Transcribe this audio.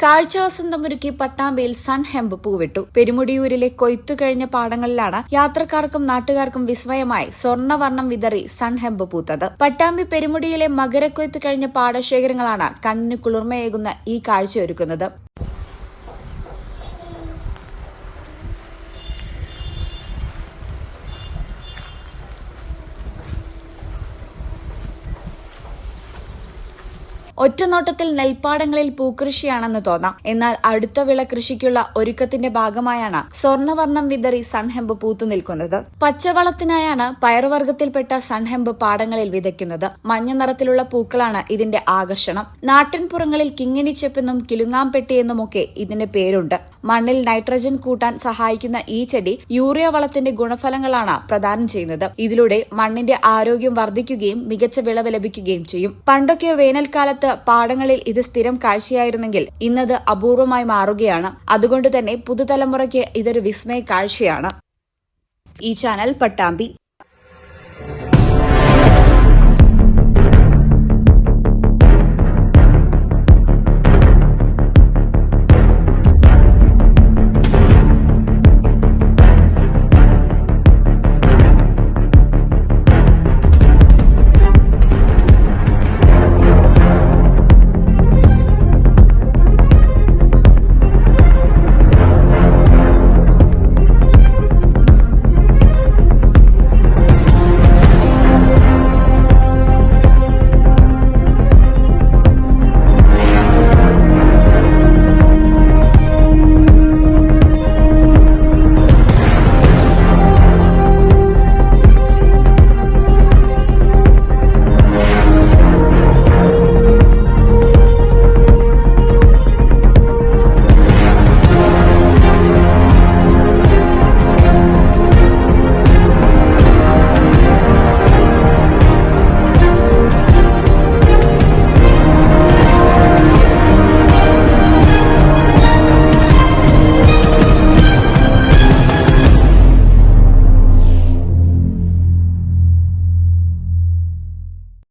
കാഴ്ചവസന്തമൊരുക്കി പട്ടാമ്പിയിൽ sun hemp പൂവിട്ടു. പെരുമുടിയൂരിലെ കൊയ്ത്തു കഴിഞ്ഞ പാടങ്ങളിലാണ് യാത്രക്കാർക്കും നാട്ടുകാർക്കും വിസ്മയമായി സ്വർണ്ണവർണ്ണം വിതറി സൺ ഹെമ്പ് പൂത്തത്. പട്ടാമ്പി പെരുമുടിയിലെ മകരക്കൊയ്ത്ത് കഴിഞ്ഞ പാടശേഖരങ്ങളാണ് കണ്ണിന് കുളിർമയേകുന്ന ഈ കാഴ്ചയൊരുക്കുന്നത്. ഒറ്റനോട്ടത്തിൽ നെൽപ്പാടങ്ങളിൽ പൂക്കൃഷിയാണെന്ന് തോന്നാം. എന്നാൽ അടുത്ത വിള കൃഷിക്കുള്ള ഒരുക്കത്തിന്റെ ഭാഗമായാണ് സ്വർണ്ണവർണ്ണം വിതറി സൺഹെമ്പ് പൂത്തുനിൽക്കുന്നത്. പച്ചവളത്തിനായാണ് പയറുവർഗ്ഗത്തിൽപ്പെട്ട സൺഹെമ്പ് പാടങ്ങളിൽ വിതയ്ക്കുന്നത്. മഞ്ഞ നിറത്തിലുള്ള പൂക്കളാണ് ഇതിന്റെ ആകർഷണം. നാട്ടിൻപുറങ്ങളിൽ കിങ്ങിണിച്ചെപ്പെന്നും കിലുങ്ങാംപെട്ടിയെന്നുമൊക്കെ ഇതിന്റെ പേരുണ്ട്. മണ്ണിൽ നൈട്രജൻ കൂട്ടാൻ സഹായിക്കുന്ന ഈ ചെടി യൂറിയ വളത്തിന്റെ ഗുണഫലങ്ങളാണ് പ്രദാനം ചെയ്യുന്നത്. ഇതിലൂടെ മണ്ണിന്റെ ആരോഗ്യം വർദ്ധിക്കുകയും മികച്ച വിളവ് ലഭിക്കുകയും ചെയ്യും. പണ്ടൊക്കെ വേനൽക്കാലത്ത് പാടങ്ങളിൽ ഇത് സ്ഥിരം കാഴ്ചയായിരുന്നെങ്കിൽ ഇന്നത് അപൂർവമായി മാറുകയാണ്. അതുകൊണ്ട് തന്നെ പുതുതലമുറയ്ക്ക് ഇതൊരു വിസ്മയ കാഴ്ചയാണ്. ഈ ചാനൽ പട്ടാമ്പി.